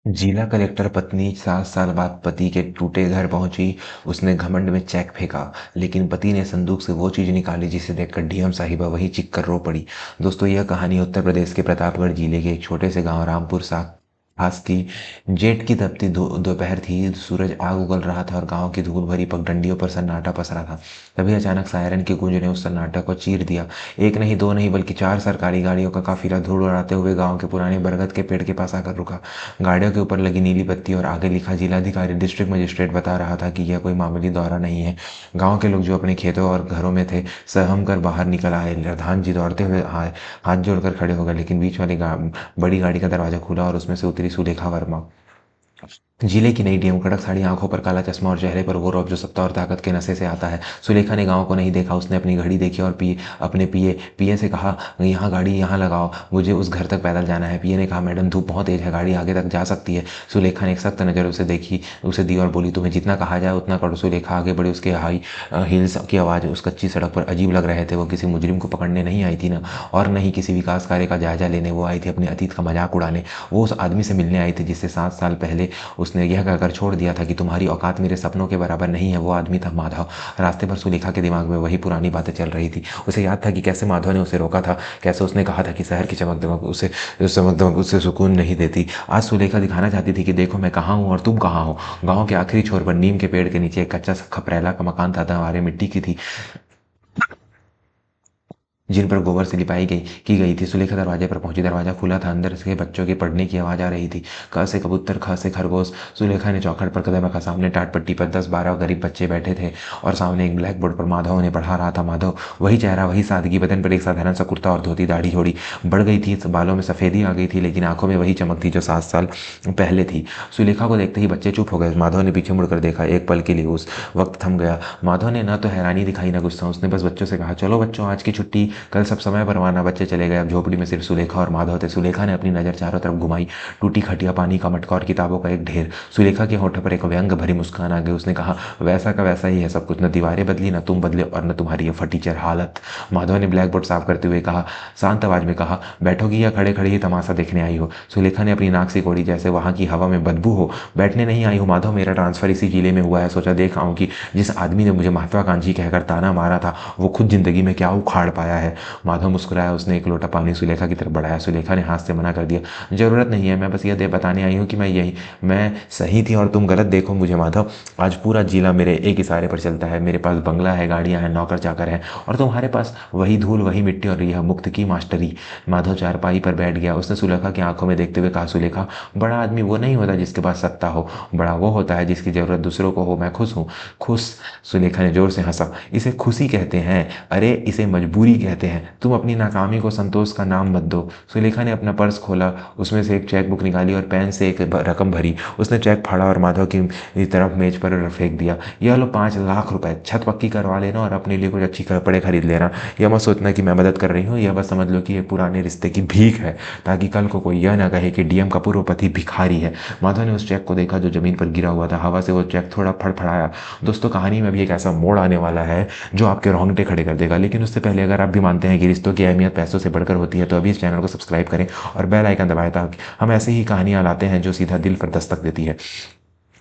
जिला कलेक्टर पत्नी 7 साल बाद पति के टूटे घर पहुंची। उसने घमंड में चेक फेंका, लेकिन पति ने संदूक से वो चीज निकाली जिसे देखकर डीएम साहिबा वही चिक कर रो पड़ी। दोस्तों, यह कहानी उत्तर प्रदेश के प्रतापगढ़ जिले के एक छोटे से गांव रामपुर सा खास की जेठ की तपती दोपहर थी। सूरज आग उगल रहा था और गांव की धूल भरी पगडंडियों पर सन्नाटा पसरा था। तभी अचानक सायरन की गूंज ने उस सन्नाटा को चीर दिया। एक नहीं, दो नहीं, बल्कि 4 सरकारी गाड़ियों का काफिला धूल उड़ाते हुए गांव के पुराने बरगद के पेड़ के पास आकर रुका। गाड़ियों के ऊपर लगी नीली बत्ती और आगे लिखा जिलाधिकारी डिस्ट्रिक्ट मजिस्ट्रेट बता रहा था कि यह कोई मामूली दौरा नहीं है। गांव के लोग जो अपने खेतों और घरों में थे सहम कर बाहर निकल आए। प्रधान जी दौड़ते हुए आए, हाथ जोड़कर खड़े हो गए, लेकिन बीच वाली बड़ी गाड़ी का दरवाजा खुला और उसमें से उतरी सुलेखा वर्मा। जिले की नई डीएम, कड़क साड़ी, आंखों पर काला चश्मा और चेहरे पर वो रौब जो सत्ता और ताकत के नशे से आता है। सुलेखा ने गांव को नहीं देखा। उसने अपनी घड़ी देखी और अपने पीए से कहा, यहाँ गाड़ी यहाँ लगाओ, मुझे उस घर तक पैदल जाना है। पीए ने कहा, मैडम धूप बहुत तेज है, गाड़ी आगे तक जा सकती है। सुलेखा ने एक सख्त नज़र उसे दी और बोली, तुम्हें जितना कहा जाए उतना करो। सुलेखा आगे बढ़ी। उसके हाई हील्स की आवाज़ उस कच्ची सड़क पर अजीब लग रहे थे। वो किसी मुजरिम को पकड़ने नहीं आई थी ना, और न ही किसी विकास कार्य का जायजा लेने। वो आई थी अपने अतीत का मजाक उड़ाने। वो उस आदमी से मिलने आई थी जिससे 7 साल पहले उसने यह कहकर छोड़ दिया था कि तुम्हारी औकात मेरे सपनों के बराबर नहीं है। वो आदमी था माधव। रास्ते पर सुलेखा के दिमाग में वही पुरानी बातें चल रही थी। उसे याद था कि कैसे माधव ने उसे रोका था, कैसे उसने कहा था कि शहर की चमक दमक उसे सुकून नहीं देती। आज सुलेखा दिखाना चाहती थी कि देखो मैं कहाँ हूँ और तुम कहाँ हो। गांव के आखिरी छोर पर नीम के पेड़ के नीचे एक कच्चा खपरेला का मकान था। दीवारें मिट्टी की थी जिन पर गोबर से लिपाई की गई थी। सुलेखा दरवाजे पर पहुंची। दरवाजा खुला था। अंदर से बच्चों के पढ़ने की आवाज आ रही थी। क से कबूतर, ख से खरगोश। सुलेखा ने चौखट पर कदम रखा। सामने टाट पट्टी पर 10-12 गरीब बच्चे बैठे थे और सामने एक ब्लैक बोर्ड पर माधव उन्हें पढ़ा रहा था। माधव, वही चेहरा, वही सादगी। बदन पर एक साधारण सा कुर्ता और धोती। दाढ़ी थोड़ी बढ़ गई थी, बालों में सफेदी आ गई थी, लेकिन आंखों में वही चमक थी जो 7 साल पहले थी। सुलेखा को देखते ही बच्चे चुप हो गए। माधव ने पीछे मुड़कर देखा। एक पल के लिए उस वक्त थम गया। माधव ने न तो हैरानी दिखाई न गुस्सा। उसने बस बच्चों से कहा, चलो बच्चों, आज की छुट्टी, कल सब समय पर आना। बच्चे चले गए। अब झोपड़ी में सिर्फ सुलेखा और माधव थे। सुलेखा ने अपनी नजर चारों तरफ घुमाई। टूटी खटिया, पानी का मटका और किताबों का एक ढेर। सुलेखा के होठों पर एक व्यंग भरी मुस्कान आ गई। उसने कहा, वैसा का वैसा ही है सब कुछ। न दीवारें बदली, न तुम बदले और न तुम्हारी ये फटीचर हालत। माधव ने ब्लैक बोर्ड साफ करते हुए कहा, शांत आवाज में कहा, बैठोगी या खड़े खड़े ही तमाशा देखने आई हो। सुलेखा ने अपनी नाक सिकोड़ी, जैसे वहां की हवा में बदबू हो। बैठने नहीं आई हूँ माधव, मेरा ट्रांसफर इसी जिले में हुआ है। सोचा देख आऊं कि जिस आदमी ने मुझे महत्वाकांक्षी कहकर ताना मारा था वो खुद जिंदगी में क्या उखाड़ पाया है। माधव मुस्कुराया। उसने एक लोटा पानी सुलेखा की तरफ बढ़ाया। सुलेखा ने हाथ से मना कर दिया, जरूरत नहीं है, मैं बस यह बताने आई हूँ कि मैं सही थी और तुम गलत। देखो मुझे माधव, आज पूरा जिला मेरे एक इशारे पर चलता है। मेरे पास बंगला है, गाड़ियां हैं, नौकर चाकर हैं, और तुम्हारे पास वही धूल, वही मिट्टी और यह मुक्त की मास्टरी। माधव चारपाई पर बैठ गया। उसने सुलेखा की आंखों में देखते हुए कहा, सुलेखा, बड़ा आदमी वो नहीं होता जिसके पास सत्ता हो, बड़ा वो होता है जिसकी जरूरत दूसरों को हो। मैं खुश हूँ। खुश? सुलेखा ने जोर से हंसा। इसे खुशी कहते हैं, अरे इसे मजबूरी कहते हैं। तुम अपनी नाकामी को संतोष का नाम मत दो। सुलेखा ने अपना पर्स खोला, उसमें से एक चेक बुक निकाली और पेन से एक रकम भरी। उसने चेक फाड़ा और माधव की तरफ मेज पर फेंक दिया। यह लो 5 लाख रुपए, छत पक्की करवा लेना और अपने लिए कुछ अच्छी कपड़े खरीद लेना। यह मत सोचना कि मैं मदद कर रही हूँ, यह बस समझ लो कि ये पुराने रिश्ते की भीख है, ताकि कल को कोई यह ना कहे कि डीएम का पूर्व पति भिखारी है। माधव ने उस चेक को देखा जो जमीन पर गिरा हुआ था। हवा से वो चेक थोड़ा फड़फड़ाया। दोस्तों, कहानी में भी एक ऐसा मोड़ आने वाला है जो आपके रोंगटे खड़े कर देगा, लेकिन उससे पहले अगर आप भी मानते हैं कि रिश्तों की अहमियत पैसों से बढ़कर होती है तो अभी इस चैनल को सब्सक्राइब करें और बेल आइकन दबाएं, ताकि हम ऐसे ही कहानियां लाते हैं जो सीधा दिल पर दस्तक देती है।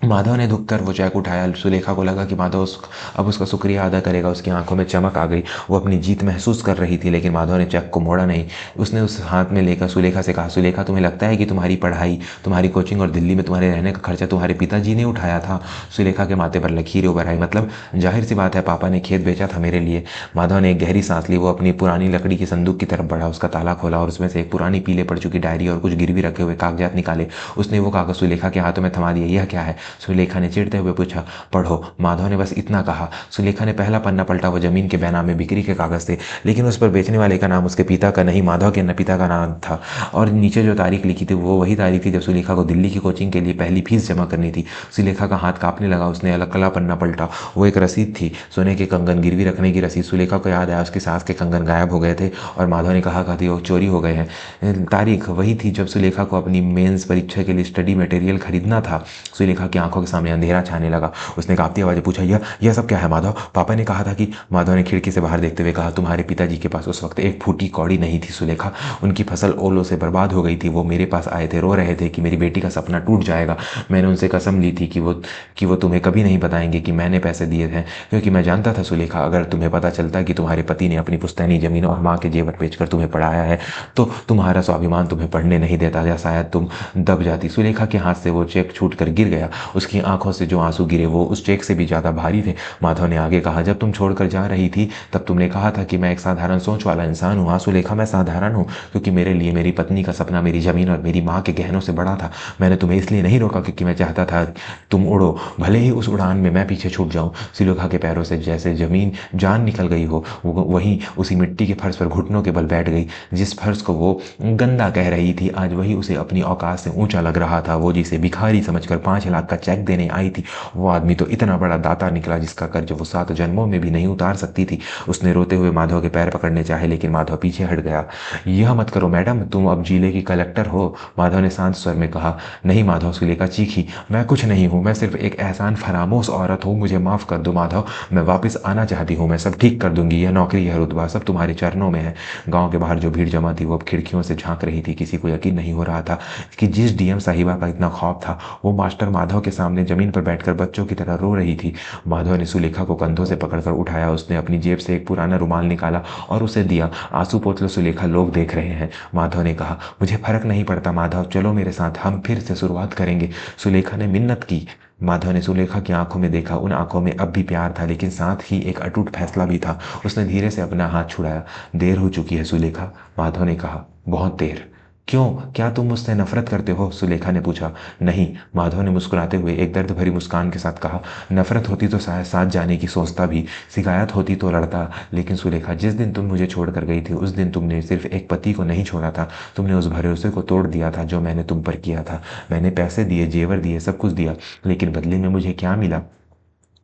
माधव ने झुककर वो चेक उठाया। सुलेखा को लगा कि माधव अब उसका शुक्रिया अदा करेगा। उसकी आंखों में चमक आ गई। वो अपनी जीत महसूस कर रही थी, लेकिन माधव ने चेक को मोड़ा नहीं। उसने उस हाथ में लेकर सुलेखा से कहा, सुलेखा, तुम्हें लगता है कि तुम्हारी पढ़ाई, तुम्हारी कोचिंग और दिल्ली में तुम्हारे रहने का खर्चा तुम्हारे पिताजी ने उठाया था? सुलेखा के माथे पर लकीरें उभर आई। मतलब जाहिर सी बात है, पापा ने खेत बेचा था मेरे लिए। माधव ने एक गहरी सांस ली। वो अपनी पुरानी लकड़ी की संदूक की तरफ बढ़ा, उसका ताला खोला और उसमें से एक पुरानी पीले पड़ चुकी डायरी और कुछ गिरवी रखे हुए कागजात निकाले। उसने वो कागज सुलेखा के हाथों में थमा दिया। यह क्या है? सुलेखा ने चिढ़ते हुए पूछा। पढ़ो। माधव ने बस इतना कहा। सुलेखा ने पहला पन्ना पलटा। वो जमीन के बैनामे बिक्री के कागज थे, लेकिन उस पर बेचने वाले का नाम उसके पिता का नहीं, माधव के पिता का नाम था। और नीचे जो तारीख लिखी थी वो वही तारीख थी जब सुलेखा को दिल्ली की कोचिंग के लिए पहली फीस जमा करनी थी। सुलेखा का हाथ कांपने लगा। उसने अगला पन्ना पलटा। वो एक रसीद थी, सोने के कंगन गिरवी रखने की रसीद। सुलेखा को याद आया उसकी सास के कंगन गायब हो गए थे और माधव ने कहा था वो चोरी हो गए हैं। तारीख वही थी जब सुलेखा को अपनी मेंस परीक्षा के लिए स्टडी मटेरियल खरीदना था। सुलेखा की आंखों के सामने अंधेरा छाने लगा। उसने कांपती आवाज़ पूछा, यह सब क्या है माधव? पापा ने कहा था कि। माधव ने खिड़की से बाहर देखते हुए कहा, तुम्हारे पिताजी के पास उस वक्त एक फूटी कौड़ी नहीं थी सुलेखा। उनकी फसल ओलों से बर्बाद हो गई थी। वो मेरे पास आए थे, रो रहे थे कि मेरी बेटी का सपना टूट जाएगा। मैंने उनसे कसम ली थी कि वो तुम्हें कभी नहीं बताएंगे कि मैंने पैसे दिए थे, क्योंकि मैं जानता था सुलेखा, अगर तुम्हें पता चलता कि तुम्हारे पति ने अपनी पुश्तैनी जमीन और माँ के जेवर बेचकर तुम्हें पढ़ाया है तो तुम्हारा स्वाभिमान तुम्हें पढ़ने नहीं देता, या शायद तुम दब जाती। सुलेखा के हाथ से वो चेक छूटकर गिर गया। उसकी आंखों से जो आंसू गिरे वो उस चेक से भी ज्यादा भारी थे। माधव ने आगे कहा, जब तुम छोड़कर जा रही थी तब तुमने कहा था कि मैं एक साधारण सोच वाला इंसान हूँ। हाँ सुलेखा, मैं साधारण हूँ, क्योंकि मेरे लिए मेरी पत्नी का सपना मेरी जमीन और मेरी माँ के गहनों से बड़ा था। मैंने तुम्हें इसलिए नहीं रोका क्योंकि मैं चाहता था तुम उड़ो, भले ही उस उड़ान में मैं पीछे छूट जाऊं। सुलेखा के पैरों से जैसे जमीन जान निकल गई हो, वहीं उसी मिट्टी के फर्श पर घुटनों के बल बैठ गई। जिस फर्श को वो गंदा कह रही थी आज वही उसे अपनी औकात से ऊंचा लग रहा था। वो जिसे भिखारी समझकर 5 लाख का चेक देने आई थी, वो आदमी तो इतना बड़ा दाता निकला जिसका कर्ज वो 7 जन्मों में भी नहीं उतार सकती थी। उसने रोते हुए माधव के पैर पकड़ने चाहे, लेकिन माधव पीछे हट गया। यह मत करो मैडम, तुम अब जिले की कलेक्टर हो, माधव ने शांत स्वर में कहा। नहीं माधव, सुलेखा चीखी, मैं कुछ नहीं हूं, मैं सिर्फ एक एहसान फरामोश औरत हूं, मुझे माफ कर दो माधव, मैं वापस आना चाहती हूँ, मैं सब ठीक कर दूंगी। यह नौकरी, यह रुतबा सब तुम्हारे चरणों में है। गांव के बाहर जो भीड़ जमा थी वो अब खिड़कियों से झांक रही थी। किसी को यकीन नहीं हो रहा था कि जिस डीएम साहिबा का इतना खौफ था वो मास्टर माधव के सामने जमीन पर बैठकर बच्चों की तरह रो रही थी। माधव ने सुलेखा को कंधों से पकड़कर उठाया। उसने अपनी जेब से एक पुराना रुमाल निकाला और उसे दिया। आंसू पोंछ लो सुलेखा, लोग देख रहे हैं। माधव ने कहा, मुझे फर्क नहीं पड़ता माधव, चलो मेरे साथ, हम फिर से शुरुआत करेंगे। सुलेखा ने मिन्नत की। माधव ने सुलेखा की आंखों में देखा। उन आंखों में अब भी प्यार था, लेकिन साथ ही एक अटूट फैसला भी था। उसने धीरे से अपना हाथ छुड़ाया। देर हो चुकी है सुलेखा, माधव ने कहा। बहुत देर? क्यों, क्या तुम मुझसे नफरत करते हो? सुलेखा ने पूछा। नहीं, माधव ने मुस्कुराते हुए एक दर्द भरी मुस्कान के साथ कहा। नफरत होती तो शायद साथ जाने की सोचता भी, शिकायत होती तो लड़ता, लेकिन सुलेखा, जिस दिन तुम मुझे छोड़कर गई थी उस दिन तुमने सिर्फ एक पति को नहीं छोड़ा था, तुमने उस भरोसे को तोड़ दिया था जो मैंने तुम पर किया था। मैंने पैसे दिए, जेवर दिए, सब कुछ दिया, लेकिन बदले में मुझे क्या मिला?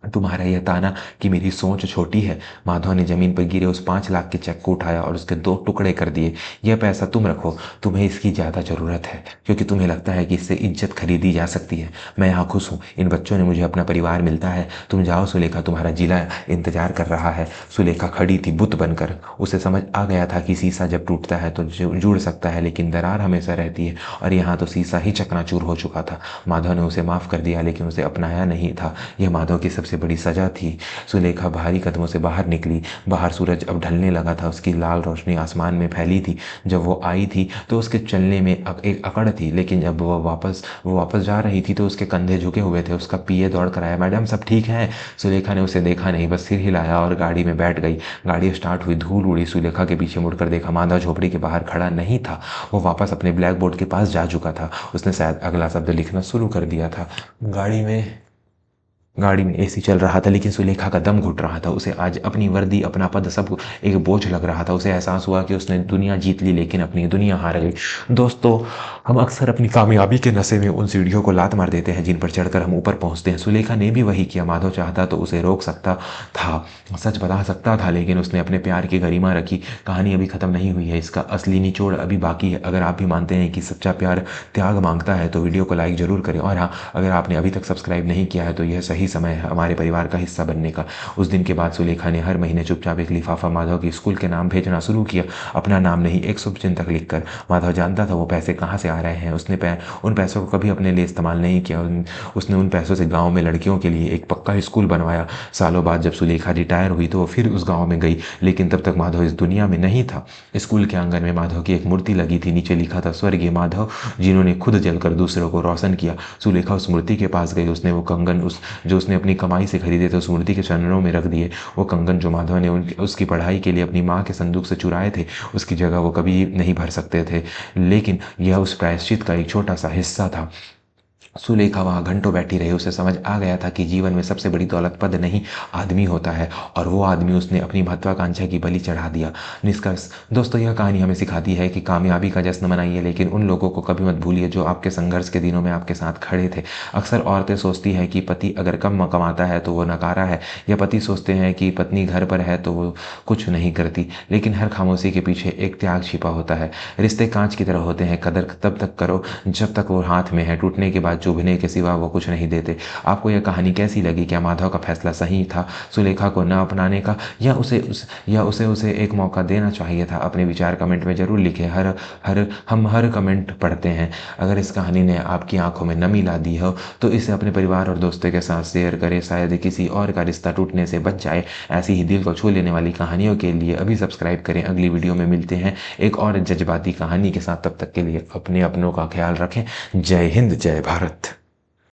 तुम्हारा यह ताना कि मेरी सोच छोटी है। माधव ने जमीन पर गिरे उस 5 लाख के चेक को उठाया और उसके 2 टुकड़े कर दिए। यह पैसा तुम रखो, तुम्हें इसकी ज्यादा जरूरत है, क्योंकि तुम्हें लगता है कि इससे इज्जत खरीदी जा सकती है। मैं यहाँ खुश हूँ, इन बच्चों ने मुझे अपना परिवार मिलता है। तुम जाओ सुलेखा, तुम्हारा जिला इंतजार कर रहा है। सुलेखा खड़ी थी बुत बनकर। उसे समझ आ गया था कि शीशा जब टूटता है तो जुड़ सकता है, लेकिन दरार हमेशा रहती है, और यहाँ तो शीशा ही चकनाचूर हो चुका था। माधव ने उसे माफ कर दिया, लेकिन उसे अपनाया नहीं था। यह माधव की सबसे बड़ी सजा थी। सुलेखा भारी कदमों से बाहर निकली। बाहर सूरज अब ढलने लगा था, उसकी लाल रोशनी आसमान में फैली थी। जब वो आई थी तो उसके चलने में एक अकड़ थी, लेकिन जब वो वापस जा रही थी तो उसके कंधे झुके हुए थे। उसका पीए दौड़ कर आया, मैडम सब ठीक है? सुलेखा ने उसे देखा नहीं, बस सिर हिलाया और गाड़ी में बैठ गई। गाड़ी स्टार्ट हुई, धूल उड़ी। सुलेखा के पीछे मुड़कर देखा, माधव झोपड़ी के बाहर खड़ा नहीं था, वो वापस अपने ब्लैक बोर्ड के पास जा चुका था। उसने शायद अगला शब्द लिखना शुरू कर दिया था। गाड़ी में एसी चल रहा था, लेकिन सुलेखा का दम घुट रहा था। उसे आज अपनी वर्दी, अपना पद सब एक बोझ लग रहा था। उसे एहसास हुआ कि उसने दुनिया जीत ली, लेकिन अपनी दुनिया हार गई। दोस्तों, हम अक्सर अपनी कामयाबी के नशे में उन सीढ़ियों को लात मार देते हैं जिन पर चढ़कर हम ऊपर पहुंचते हैं। सुलेखा ने भी वही किया। माधव चाहता तो उसे रोक सकता था, सच बता सकता था, लेकिन उसने अपने प्यार की गरिमा रखी। कहानी अभी खत्म नहीं हुई है, इसका असली निचोड़ अभी बाकी है। अगर आप भी मानते हैं कि सच्चा प्यार त्याग मांगता है तो वीडियो को लाइक जरूर करें, और हाँ, अगर आपने अभी तक सब्सक्राइब नहीं किया है तो यह सही समय है हमारे परिवार का हिस्सा बनने का। उस दिन के बाद सुलेखा ने हर महीने चुपचाप एक लिफाफा माधव के स्कूल के नाम भेजना शुरू किया, अपना नाम नहीं, एक शुभचिंतक लिखकर। माधव जानता था वो पैसे कहाँ से आ रहे हैं। उसने उन पैसों को कभी अपने लिए इस्तेमाल नहीं किया। उसने उन पैसों से गाँव में लड़कियों के लिए एक पक्का स्कूल बनवाया। सालों बाद जब सुलेखा रिटायर हुई तो वो फिर उस गाँव में गई, लेकिन तब तक माधव इस दुनिया में नहीं था। स्कूल के आंगन में माधव की एक मूर्ति लगी थी, नीचे लिखा था, स्वर्गीय माधव, जिन्होंने खुद जलकर दूसरों को रोशन किया। सुलेखा उस मूर्ति के पास गई। उसने वो कंगन जो उसने अपनी कमाई से खरीदे थे उस मूर्ति के चरणों में रख दिए। वो कंगन जो माधव ने उसकी पढ़ाई के लिए अपनी माँ के संदूक से चुराए थे, उसकी जगह वो कभी नहीं भर सकते थे, लेकिन यह उस प्रायश्चित का एक छोटा सा हिस्सा था। सुलेखा वहां घंटों बैठी रही। उसे समझ आ गया था कि जीवन में सबसे बड़ी दौलत पद नहीं, आदमी होता है, और वो आदमी उसने अपनी महत्वाकांक्षा की बलि चढ़ा दिया। निष्कर्ष दोस्तों, यह कहानी हमें सिखाती है कि कामयाबी का जश्न मनाइए, लेकिन उन लोगों को कभी मत भूलिए जो आपके संघर्ष के दिनों में आपके साथ खड़े थे। अक्सर औरतें सोचती हैं कि पति अगर कम कमाता है तो वो नकारा है, या पति सोचते हैं कि पत्नी घर पर है तो वो कुछ नहीं करती, लेकिन हर खामोशी के पीछे एक त्याग छिपा होता है। रिश्ते कांच की तरह होते हैं, कदर तब तक करो जब तक वो हाथ में है, टूटने के बाद चुभने के सिवा वो कुछ नहीं देते। आपको यह कहानी कैसी लगी? क्या माधव का फैसला सही था सुलेखा को न अपनाने का, या उसे एक मौका देना चाहिए था? अपने विचार कमेंट में ज़रूर लिखें। हम हर कमेंट पढ़ते हैं। अगर इस कहानी ने आपकी आंखों में नमी ला दी हो तो इसे अपने परिवार और दोस्तों के साथ शेयर करें, शायद किसी और का रिश्ता टूटने से बच जाए। ऐसी ही दिल को छू लेने वाली कहानियों के लिए अभी सब्सक्राइब करें। अगली वीडियो में मिलते हैं एक और जज्बाती कहानी के साथ। तब तक के लिए अपने अपनों का ख्याल रखें। जय हिंद, जय भारत।